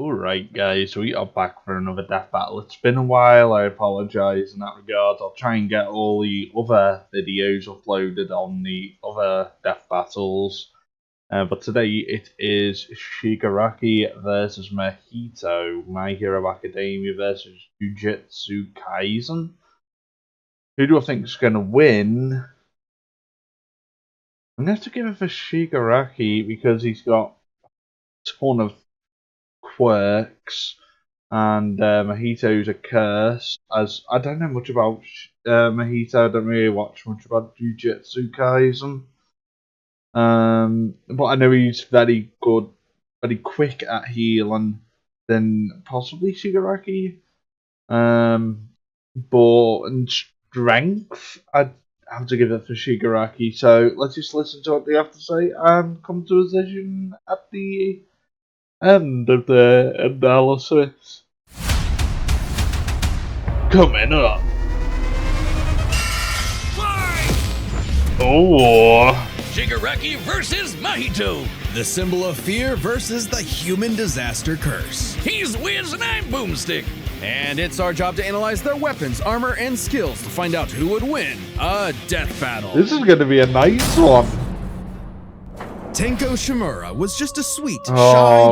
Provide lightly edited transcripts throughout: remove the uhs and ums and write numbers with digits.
Alright guys, we are back for another death battle. It's been a while, I apologise in that regard. I'll try and get all the other videos uploaded on the other death battles. But today it is Shigaraki versus Mahito, My Hero Academia versus Jujutsu Kaisen. Who do I think is going to win? I'm going to have to give it for Shigaraki because he's got a ton of quirks, and Mahito's a curse. As I don't know much about Mahito, I don't really watch much about Jujutsu Kaisen. But I know he's very good, very quick at healing than possibly Shigaraki. But in strength, I'd have to give it for Shigaraki. So let's just listen to what they have to say and come to a decision at the end of the analysis. Coming up. Oh. Shigaraki versus Mahito. The symbol of fear versus the human disaster curse. He's Wiz and I'm Boomstick. And it's our job to analyze their weapons, armor, and skills to find out who would win a death battle. This is going to be a nice one. Tenko Shimura was just a sweet, shy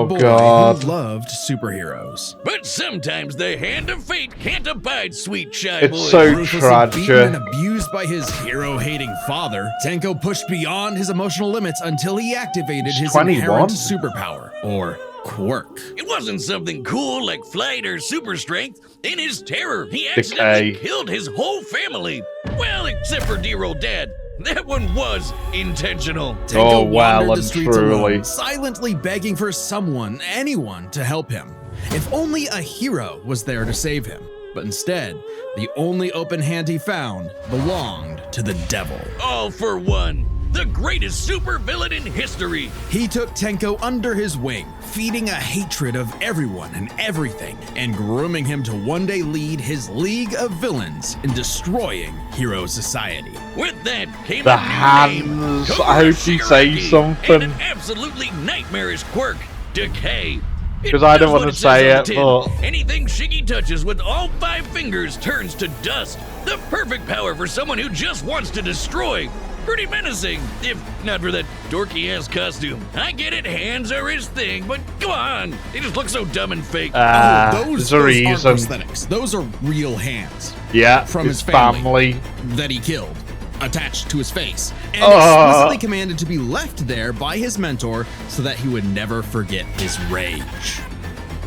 boy God. who loved superheroes. But sometimes the hand of fate can't abide sweet shy It's boys. so Ruthlessly tragic. beaten and abused by his hero-hating father, Tenko pushed beyond his emotional limits until he activated his 21. inherent superpower, or quirk. It wasn't something cool like flight or super strength. In his terror, he accidentally killed his whole family. Well, except for dear old dad. That one was intentional. Tenko well wandered the and streets truly. alone, silently begging for someone, anyone, to help him. If only a hero was there to save him. But instead, the only open hand he found belonged to the devil. All for one. The greatest supervillain in history. He took Tenko under his wing, feeding a hatred of everyone and everything, and grooming him to one day lead his League of Villains in destroying hero society. With that came The a new name, hands. Cobra I hope you say Shigaraki, something. and an absolutely nightmarish quirk, Decay. It 'Cause I don't does wanna what says say on the it, tin. but- Anything Shiggy touches with all 5 fingers turns to dust. The perfect power for someone who just wants to destroy. Pretty menacing, if not for that dorky-ass costume. I get it, hands are his thing, but come on, they just look so dumb and fake. Those there's a aren't reason. prosthetics. Those are real hands Yeah, from his his family. family. that he killed, attached to his face, and explicitly commanded to be left there by his mentor so that he would never forget his rage.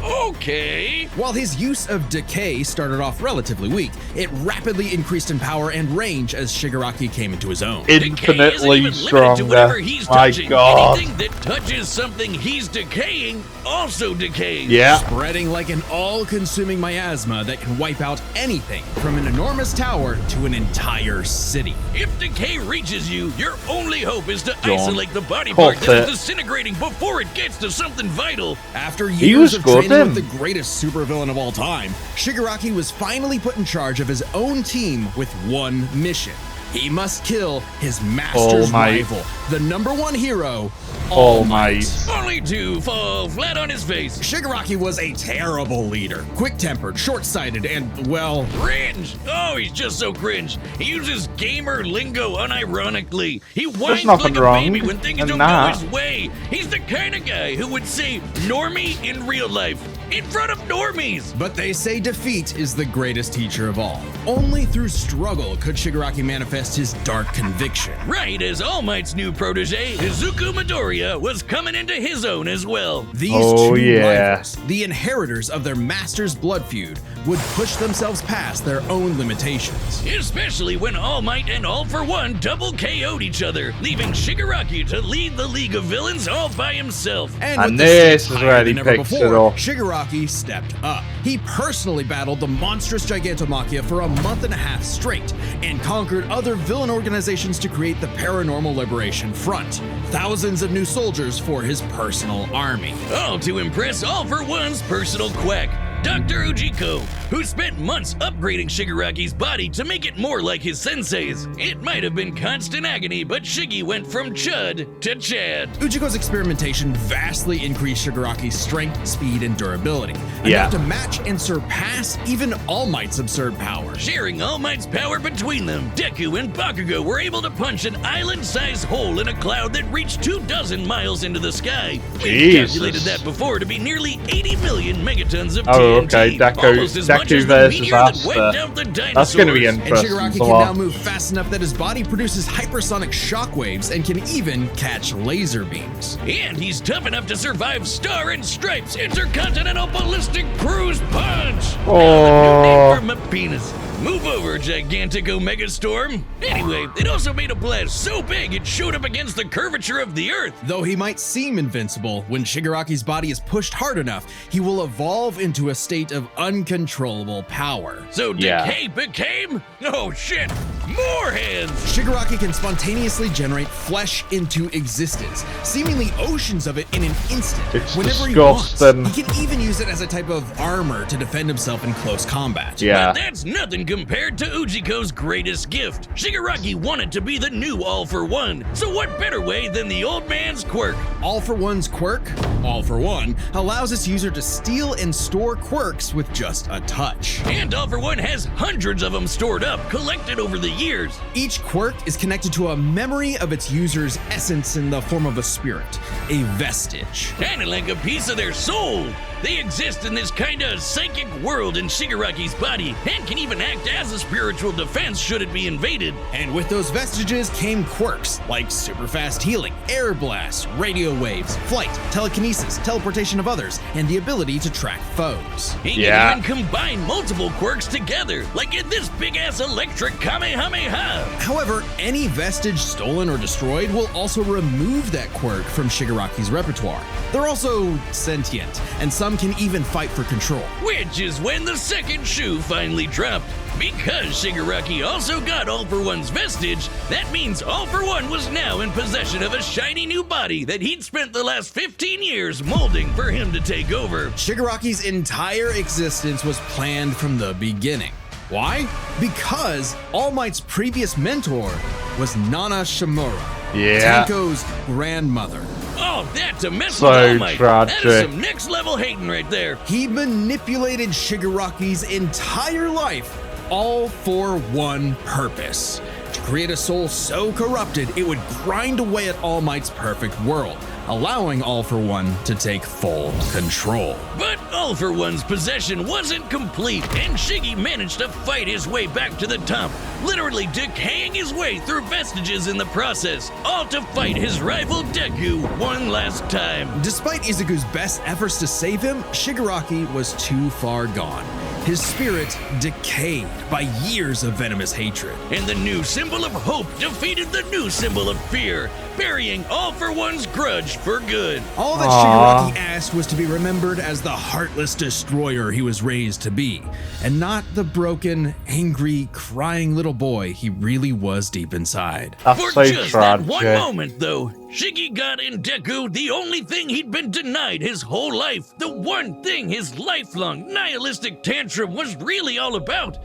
Okay. While his use of decay started off relatively weak, it rapidly increased in power and range as Shigaraki came into his own. Decay isn't Infinitely even limited to whatever stronger. he's My touching. God. Anything that touches something he's decaying also decays. Yeah. Spreading like an all-consuming miasma that can wipe out anything from an enormous tower to an entire city. If decay reaches you, your only hope is to Don't isolate the body cut part that it. is disintegrating before it gets to something vital. After He years was of good training then. with the greatest supervillain of all time, Shigaraki was finally put in charge of his own team with one mission. He must kill his master's All Might. rival, the #1 hero, All Might. Only to fall flat on his face. Shigaraki was a terrible leader, quick-tempered, short-sighted, and, well, Cringe! Oh, he's just so cringe. He uses gamer lingo unironically. He whines nothing like a wrong baby when things in don't that. go his way. He's the kind of guy who would say normie in real life, in front of normies. but they say defeat is the greatest teacher of all. Only through struggle could Shigaraki manifest his dark conviction. Right as All Might's new protege, Izuku Midoriya, was coming into his own as well. These Oh, two yeah. rivals, the inheritors of their master's blood feud, would push themselves past their own limitations. Especially when All Might and All for One double KO'd each other, leaving Shigaraki to lead the League of Villains all by himself. And And with the this stakes is where higher he than ever picks it before, up. Shigaraki stepped up. He personally battled the monstrous Gigantomachia for a month and a half straight, and conquered other villain organizations to create the Paranormal Liberation Front. Thousands of new soldiers for his personal army. All to impress All for One's personal quack. Dr. Ujiko, who spent months upgrading Shigaraki's body to make it more like his sensei's. It might have been constant agony, but Shiggy went from Chud to Chad. Ujiko's experimentation vastly increased Shigaraki's strength, speed, and durability, Yeah. enough to match and surpass even All Might's absurd power. Sharing All Might's power between them, Deku and Bakugo were able to punch an island-sized hole in a cloud that reached 24 miles into the sky. We calculated that before to be nearly 80 million megatons of TNT. Okay, almost as much as Deku the versus meteor that wiped Asta. out the dinosaurs. That's going to be And interesting. Shigaraki can now move fast enough that his body produces hypersonic shockwaves and can even catch laser beams. And he's tough enough to survive Star and Stripes Intercontinental Ballistic Cruise Punch. Oh. Now, the new name for my penis. Move over, gigantic Omega Storm. Anyway, it also made a blast so big it showed up against the curvature of the Earth. Though he might seem invincible, when Shigaraki's body is pushed hard enough, he will evolve into a state of uncontrollable power. So Decay became, oh shit, more hands. Shigaraki can spontaneously generate flesh into existence, seemingly oceans of it in an instant. It's whenever disgusting. he wants. He can even use it as a type of armor to defend himself in close combat. Yeah. But that's nothing compared to Ujiko's greatest gift. Shigaraki wanted to be the new All for One. So what better way than the old man's quirk? All for One's quirk, All for One, allows its user to steal and store quirks with just a touch. And All for One has hundreds of them stored up, collected over the years. Each quirk is connected to a memory of its user's essence in the form of a spirit, a vestige. Kinda like a piece of their soul. They exist in this kinda psychic world in Shigaraki's body, and can even act as a spiritual defense should it be invaded. And with those vestiges came quirks like super fast healing, air blasts, radio waves, flight, telekinesis, teleportation of others, and the ability to track foes. He Yeah. can even combine multiple quirks together, like in this big-ass electric Kamehameha. However, any vestige stolen or destroyed will also remove that quirk from Shigaraki's repertoire. They're also sentient, and some can even fight for control. Which is when the second shoe finally dropped. Because Shigaraki also got All for One's vestige, that means All for One was now in possession of a shiny new body that he'd spent the last 15 years molding for him to take over. Shigaraki's entire existence was planned from the beginning. Why? Because All Might's previous mentor was Nana Shimura, Yeah. Tenko's grandmother. Oh, that's a mess So with All Might. That is tragic. some next level hating right there. He manipulated Shigaraki's entire life, all for one purpose: to create a soul so corrupted it would grind away at All Might's perfect world, allowing All for One to take full control. But All for One's possession wasn't complete, and Shiggy managed to fight his way back to the top, literally decaying his way through vestiges in the process, all to fight his rival Deku one last time. Despite Izuku's best efforts to save him, Shigaraki was too far gone. His spirit decayed by years of venomous hatred. And the new symbol of hope defeated the new symbol of fear, burying All for One's grudge for good. All that Aww. Shigaraki asked was to be remembered as the heartless destroyer he was raised to be, and not the broken, angry, crying little boy he really was deep inside. That's For so just that one tragic. moment, though, Shiggy got in Deku the only thing he'd been denied his whole life, the one thing his lifelong nihilistic tantrum was really all about.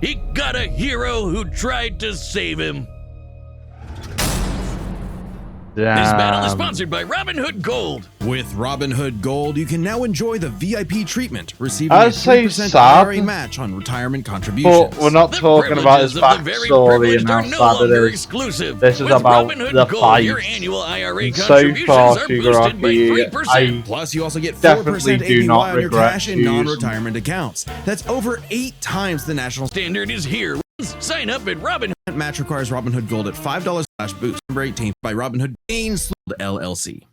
He got a hero who tried to save him. This battle is sponsored by Robin Hood Gold. With Robin Hood Gold, you can now enjoy the VIP treatment, receiving I'd a say 3% sad. IRA match on retirement contributions. But we're not The talking about his privileges of the very backstory privileged and how are no sad longer it is. exclusive. This is With about Robin Hood the Gold, your fight. annual IRA And so contributions far, are boosted by Shigaraki, 3%. Plus, you also get 4% definitely do APY not on your regret cash in using- non-retirement accounts. That's over 8 times the national Standard is here. Sign up at Robin. match. Requires Robin Hood Gold at $5/boost. November 18th by Robin Hood Kane LLC.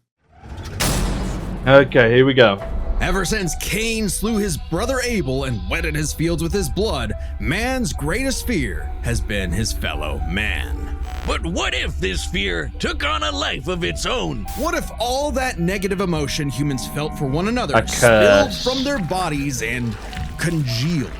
Okay, here we go. Ever since Cain slew his brother Abel and wetted his fields with his blood, man's greatest fear has been his fellow man. But what if this fear took on a life of its own? What if all that negative emotion humans felt for one another A spilled curse. from their bodies and congealed,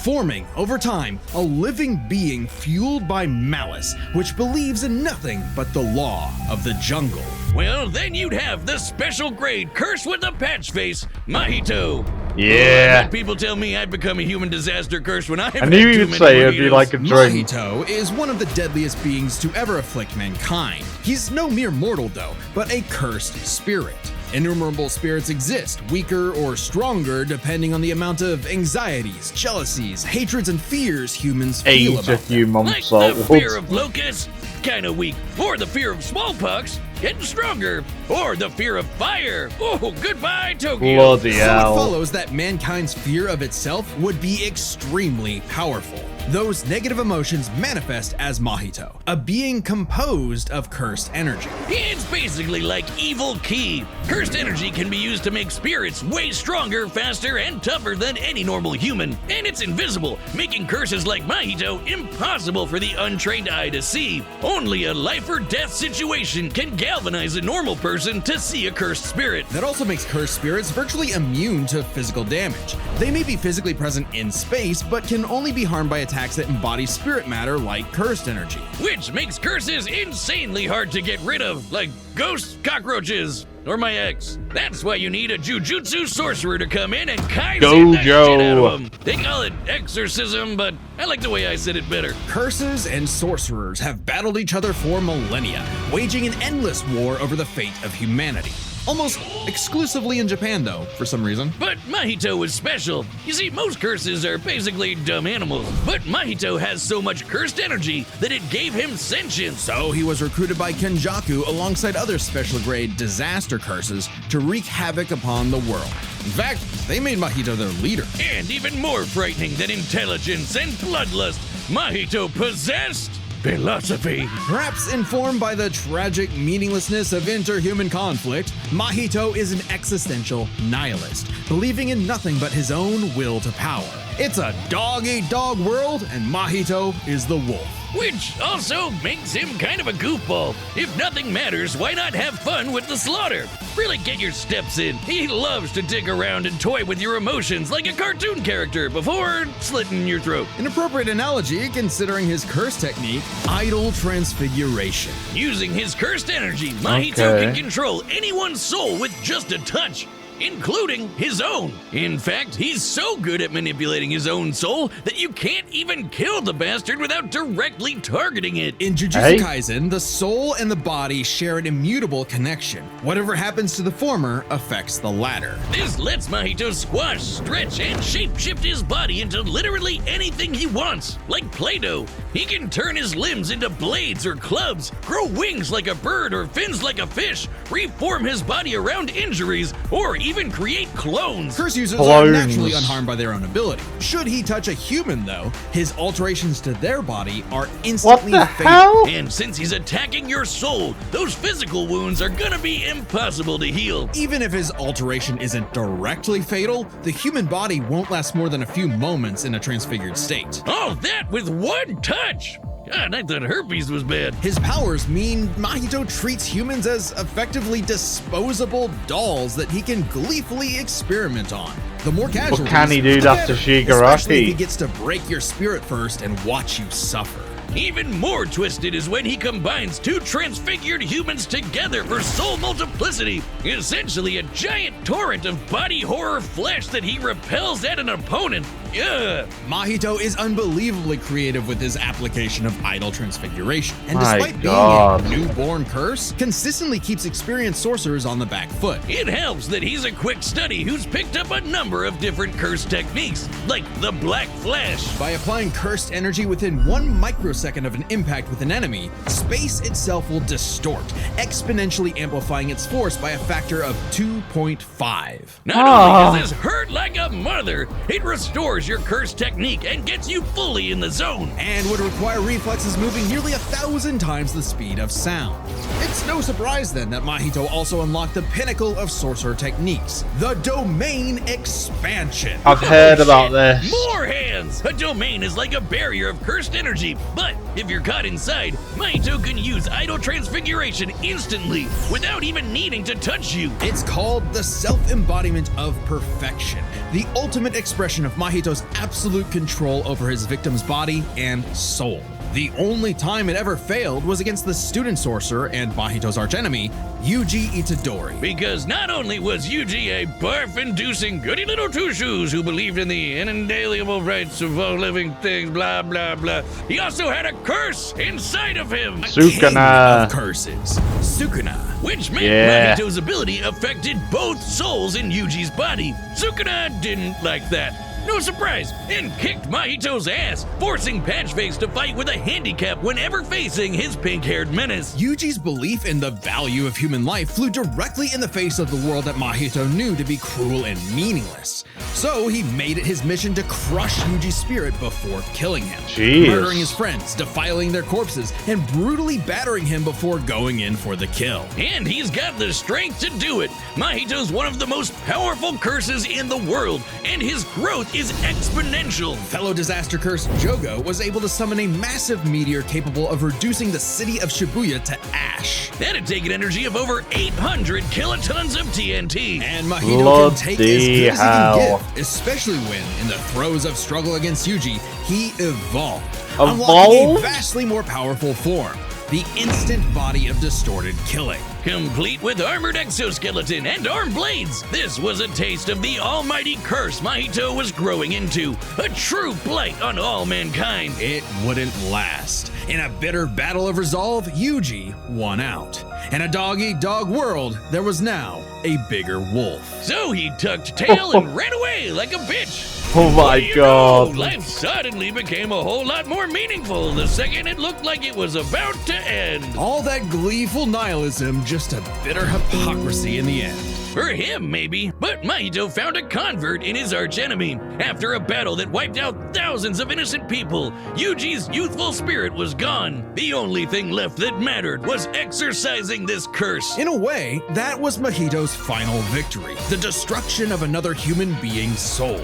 forming, over time, a living being fueled by malice, which believes in nothing but the law of the jungle? Well, then you'd have the special grade curse with a patch face, Mahito. Yeah. I've had people tell me I've become a human disaster curse when I I knew you'd say it'd be like a drink. Mahito is one of the deadliest beings to ever afflict mankind. He's no mere mortal though, but a cursed spirit. Innumerable spirits exist, weaker or stronger depending on the amount of anxieties, jealousies, hatreds, and fears humans feel Age a about few them. months Like the old. fear of locusts, kinda weak. Or the fear of smallpox, getting stronger. Or the fear of fire. Oh, goodbye, Tokyo. Bloody So it hell. follows that mankind's fear of itself would be extremely powerful. Those negative emotions manifest as Mahito, a being composed of cursed energy. It's basically like evil ki. Cursed energy can be used to make spirits way stronger, faster, and tougher than any normal human. And it's invisible, making curses like Mahito impossible for the untrained eye to see. Only a life or death situation can galvanize a normal person to see a cursed spirit. That also makes cursed spirits virtually immune to physical damage. They may be physically present in space, but can only be harmed by attacks that embody spirit matter like cursed energy. Which makes curses insanely hard to get rid of, like ghosts, cockroaches, or my ex. That's why you need a jujutsu sorcerer to come in and Kaisen that shit out of them. They call it exorcism, but I like the way I said it better. Curses and sorcerers have battled each other for millennia, waging an endless war over the fate of humanity. Almost exclusively in Japan though, for some reason. But Mahito was special. You see, most curses are basically dumb animals, but Mahito has so much cursed energy that it gave him sentience. So he was recruited by Kenjaku alongside other special grade disaster curses to wreak havoc upon the world. In fact, they made Mahito their leader. And even more frightening than intelligence and bloodlust, Mahito possessed philosophy. Perhaps informed by the tragic meaninglessness of interhuman conflict, Mahito is an existential nihilist, believing in nothing but his own will to power. It's a dog-eat-dog world, and Mahito is the wolf. Which also makes him kind of a goofball. If nothing matters, why not have fun with the slaughter? Really get your steps in. He loves to dig around and toy with your emotions like a cartoon character before slitting your throat. An appropriate analogy considering his curse technique, idol transfiguration. Using his cursed energy, Mahito can control anyone's soul with just a touch, including his own. In fact, he's so good at manipulating his own soul that you can't even kill the bastard without directly targeting it. In Jujutsu Kaisen, the soul and the body share an immutable connection. Whatever happens to the former affects the latter. This lets Mahito squash, stretch, and shape-shift his body into literally anything he wants, like Play-Doh. He can turn his limbs into blades or clubs, grow wings like a bird or fins like a fish, reform his body around injuries, or even create clones. Curse users are naturally unharmed by their own ability. Should he touch a human, though, his alterations to their body are instantly What the fatal. hell? And since he's attacking your soul, those physical wounds are gonna be impossible to heal. Even if his alteration isn't directly fatal, the human body won't last more than a few moments in a transfigured state. All that with one touch! God, I thought herpes was bad. His powers mean Mahito treats humans as effectively disposable dolls that he can gleefully experiment on. The more casualties, can he do the that to better, Shigaraki? especially if he gets to break your spirit first and watch you suffer. Even more twisted is when he combines two transfigured humans together for soul multiplicity, essentially a giant torrent of body horror flesh that he repels at an opponent. Ugh. Mahito is unbelievably creative with his application of idol transfiguration, and My despite God. being a newborn curse, consistently keeps experienced sorcerers on the back foot. It helps that he's a quick study who's picked up a number of different curse techniques, like the Black Flash. By applying cursed energy within 1 microsecond of an impact with an enemy, space itself will distort, exponentially amplifying its force by a factor of 2.5. Not only does this hurt like a mother, it restores your curse technique and gets you fully in the zone. And would require reflexes moving nearly 1,000 times the speed of sound. It's no surprise then that Mahito also unlocked the pinnacle of sorcerer techniques, the domain expansion. I've heard about this. More hands! A domain is like a barrier of cursed energy, but if you're caught inside, Mahito can use idol transfiguration instantly without even needing to touch you. It's called the self-embodiment of perfection, the ultimate expression of Mahito's absolute control over his victim's body and soul. The only time it ever failed was against the student sorcerer and Mahito's archenemy, Yuji Itadori. Because not only was Yuji a barf-inducing goody little two-shoes who believed in the inalienable rights of all living things, blah, blah, blah, he also had a curse inside of him. Sukuna. Of curses. Sukuna. Which meant Mahito's ability affected both souls in Yuji's body. Sukuna didn't like that. No surprise, and kicked Mahito's ass, forcing Patchface to fight with a handicap whenever facing his pink-haired menace. Yuji's belief in the value of human life flew directly in the face of the world that Mahito knew to be cruel and meaningless. So he made it his mission to crush Yuji's spirit before killing him. Jeez. Murdering his friends, defiling their corpses, and brutally battering him before going in for the kill. And he's got the strength to do it. Mahito's one of the most powerful curses in the world, and his growth is exponential. Fellow disaster curse Jogo was able to summon a massive meteor capable of reducing the city of Shibuya to ash. That'd take an energy of over 800 kilotons of TNT. And Mahito can take as good as he can give, especially when, in the throes of struggle against Yuji, he evolved. Unlocking a vastly more powerful form, the instant body of distorted killing. Complete with armored exoskeleton and arm blades, this was a taste of the almighty curse Mahito was growing into, a true blight on all mankind. It wouldn't last. In a bitter battle of resolve, Yuji won out. In a dog-eat-dog world, there was now a bigger wolf. So he tucked tail and ran away like a bitch. Oh my god. Life suddenly became a whole lot more meaningful the second it looked like it was about to end. All that gleeful nihilism, just a bitter hypocrisy in the end. For him, maybe, but Mahito found a convert in his archenemy. After a battle that wiped out thousands of innocent people, Yuji's youthful spirit was gone. The only thing left that mattered was exorcising this curse. In a way, that was Mahito's final victory, the destruction of another human being's soul.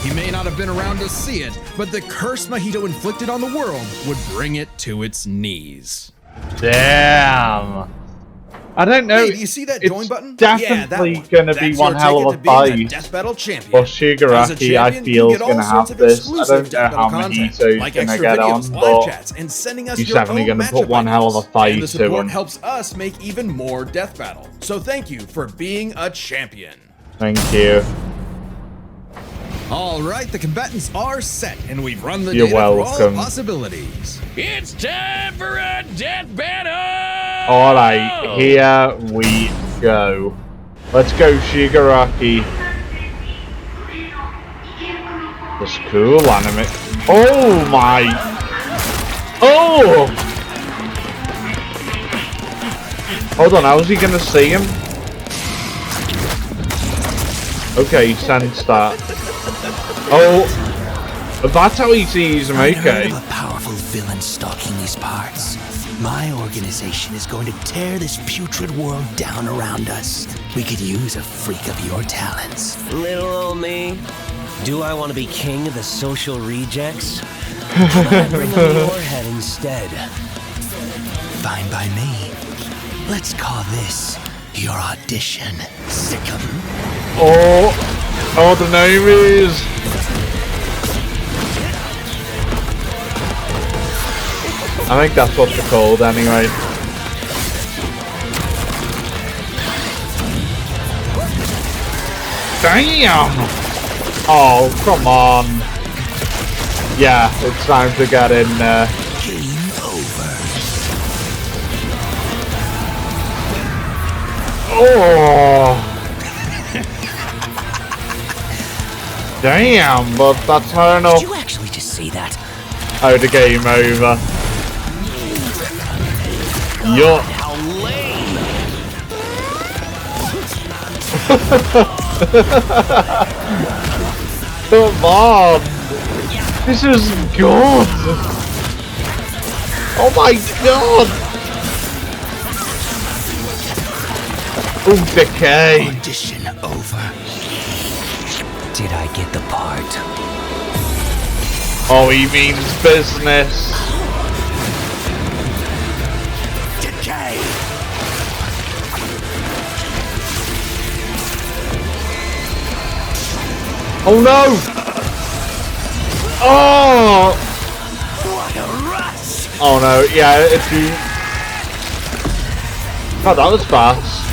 He may not have been around to see it, but the curse Mahito inflicted on the world would bring it to its knees. Damn. I don't know. Hey, do you see that join button? Definitely going to be one hell of a fight. But Shigaraki, I feel, is going to have this. I don't know how Mahito's going to get on, but he's definitely going to put one hell of a fight and the to support him. helps us make even more death battle. So thank you for being a champion. Thank you. All right, the combatants are set, and we've run the You're data for all welcome. possibilities. It's time for a death battle! Alright, here we go. Let's go, Shigaraki. This cool anime. Oh my! Oh! Hold on, how is he gonna see him? Okay, sense that. Oh, that's how he sees him, I heard okay. of a powerful villain stalking these parts. My organization is going to tear this putrid world down around us. We could use a freak of your talents. Little old me. Do I want to be king of the social rejects? How about I bring up your head instead? Fine by me. Let's call this your audition, Sickum. Oh, the name is... I think that's what they're called anyway. Damn! Oh, come on. Yeah, it's time to get in there. Game over. Oh! Damn, but that's not enough. Did you actually just see that? Oh, the game over. Yup. How lame! Come on! This is good! Oh my god! Oh, decay! Audition over. Did I get the part? Oh, he means business. Decay! Oh no! Oh! What a rush! Oh no, yeah, if you... God, that was fast.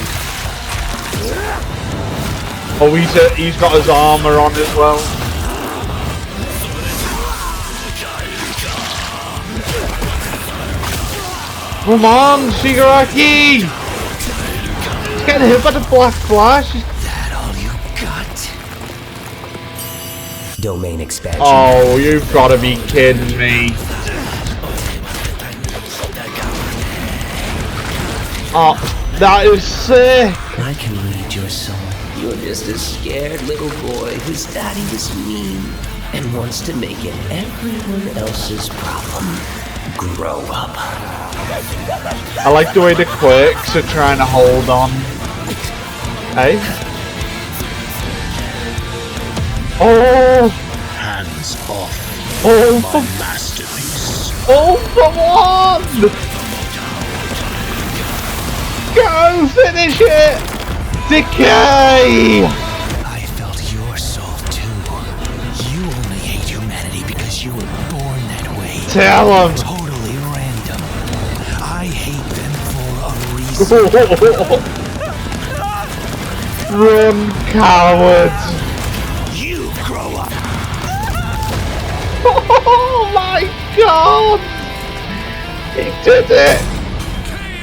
Oh, he's got his armor on as well. Come on, Shigaraki! He's getting hit by the black flash. That all you got? Domain expansion. Oh, you've got to be kidding me. Oh, that is sick. I can read your soul. You're just a scared little boy whose daddy was mean and wants to make it everyone else's problem. Grow up. I like the way the quirks are trying to hold on. Hey? Oh! Hands off. Oh, My masterpiece. oh, come on! Go finish it! Decay! I felt your soul too. You only hate humanity because you were born that way. Tell him! Totally random. I hate them for a reason. Run, coward! You grow up. Oh my god! He did it!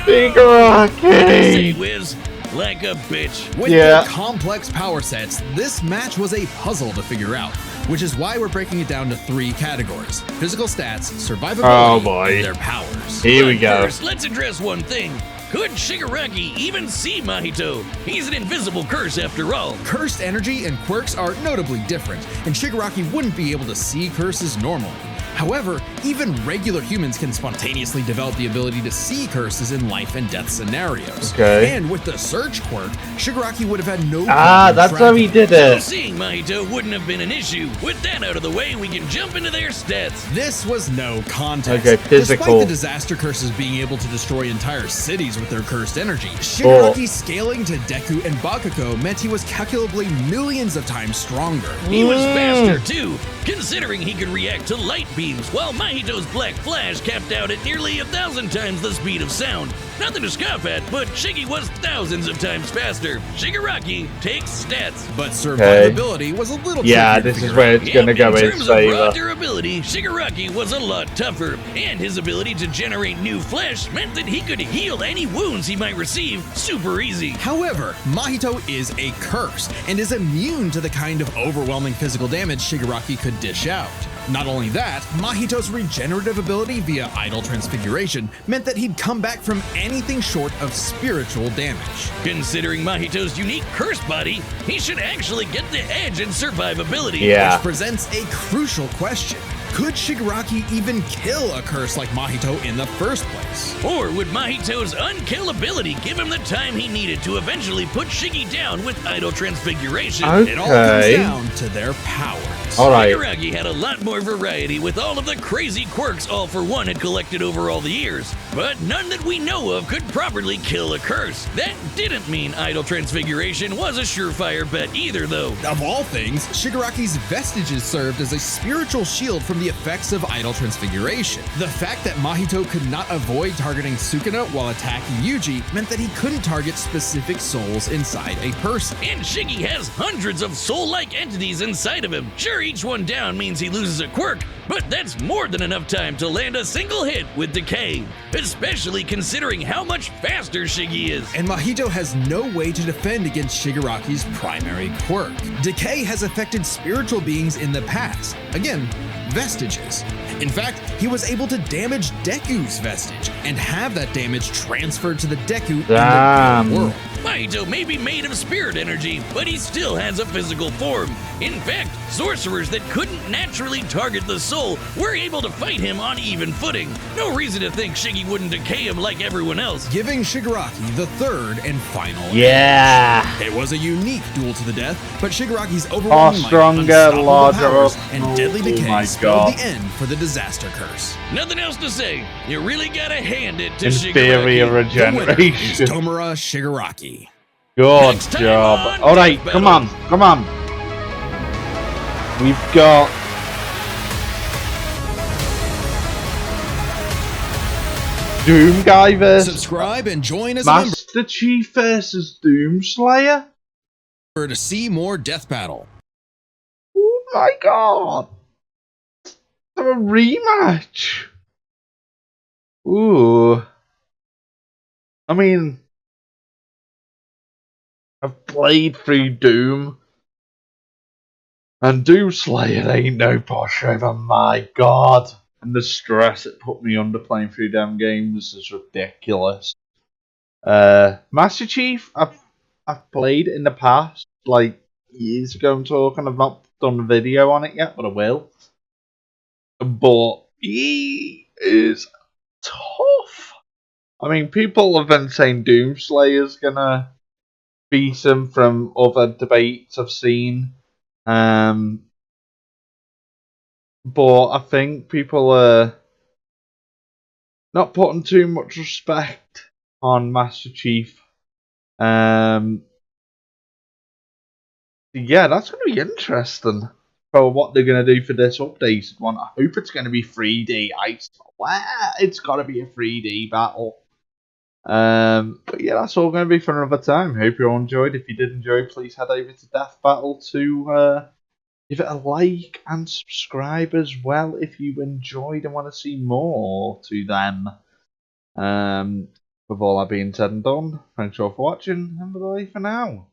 Shigaraki! Say, Wiz, like a bitch. With Yeah. their complex power sets, this match was a puzzle to figure out, which is why we're breaking it down to 3 categories: physical stats, survivability, Oh, boy. and their powers. Here we But go. First, let's address one thing. Could Shigaraki even see Mahito? He's an invisible curse after all. Cursed energy and quirks are notably different, and Shigaraki wouldn't be able to see curses normally. However, even regular humans can spontaneously develop the ability to see curses in life and death scenarios. Okay. And with the search quirk, Shigaraki would have had no Ah, problem that's how he tracking did it. Seeing Mahito wouldn't have been an issue. With that out of the way, we can jump into their stats. This was no contest. Okay, physical. Despite the disaster curses being able to destroy entire cities with their cursed energy, Shigaraki scaling to Deku and Bakugo meant he was calculably millions of times stronger. He was faster too, considering he could react to light beams, while Mahito's Black Flash capped out at nearly 1,000 times the speed of sound. Nothing to scoff at, but Shiggy was thousands of times faster. Shigaraki takes stats. But survivability was a little Yeah, trickier to this is figure where out. it's gonna go in in terms of raw favor. durability, Shigaraki was a lot tougher, and his ability to generate new flesh meant that he could heal any wounds he might receive super easy. However, Mahito is a curse and is immune to the kind of overwhelming physical damage Shigaraki could dish out. Not only that, Mahito's regenerative ability via idle transfiguration meant that he'd come back from anything short of spiritual damage. Considering Mahito's unique curse body, he should actually get the edge in survivability. Yeah. Which presents a crucial question. Could Shigaraki even kill a curse like Mahito in the first place? Or would Mahito's unkillability give him the time he needed to eventually put Shiggy down with idle transfiguration? It all comes Okay. down to their powers. Alright. Shigaraki had a lot more variety with all of the crazy quirks All For One had collected over all the years, but none that we know of could properly kill a curse. That didn't mean idle transfiguration was a surefire bet either, though. Of all things, Shigaraki's vestiges served as a spiritual shield from the effects of idle transfiguration. The fact that Mahito could not avoid targeting Sukuna while attacking Yuji meant that he couldn't target specific souls inside a person. And Shiggy has hundreds of soul-like entities inside of him. Sure, each one down means he loses a quirk, but that's more than enough time to land a single hit with Decay, especially considering how much faster Shiggy is. And Mahito has no way to defend against Shigaraki's primary quirk. Decay has affected spiritual beings in the past. Again, vestiges. In fact, he was able to damage Deku's vestige and have that damage transferred to the Deku Damn. in the real world. Mahito may be made of spirit energy, but he still has a physical form. In fact, sorcerers that couldn't naturally target the soul were able to fight him on even footing. No reason to think Shiggy wouldn't decay him like everyone else. Giving Shigaraki the third and final. Yeah. It was a unique duel to the death, but Shigaraki's overwhelming might, stronger, unstoppable larger, powers, and oh deadly decay my spelled God. the end for the disaster curse. Nothing else to say. You really gotta hand it to Inferior Shigaraki. The winner is regeneration. Tomura Shigaraki. Good Next time job. on Alright, Death come Battle. on, come on. We've got Doom guy versus Subscribe and join as a member Master Chief versus Doom Slayer. to see more Death Battle. Oh my god! Have a rematch. Ooh. I mean, I've played through Doom, and Doom Slayer ain't no pushover, my god. And the stress it put me under playing through them games is ridiculous. Master Chief, I've played in the past, like years ago I'm talking. I've not done a video on it yet, but I will. But he is tough. I mean, people have been saying Doomslayer's gonna beat him from other debates I've seen. But I think people are not putting too much respect on Master Chief. Yeah, that's going to be interesting for what they're going to do for this updated one. I hope it's going to be 3D. I swear it's got to be a 3D battle. But yeah, that's all going to be for another time. Hope you all enjoyed. If you did enjoy, please head over to Death Battle to give it a like and subscribe as well if you enjoyed and want to see more to them. With all that being said and done, thanks all for watching, and bye for now.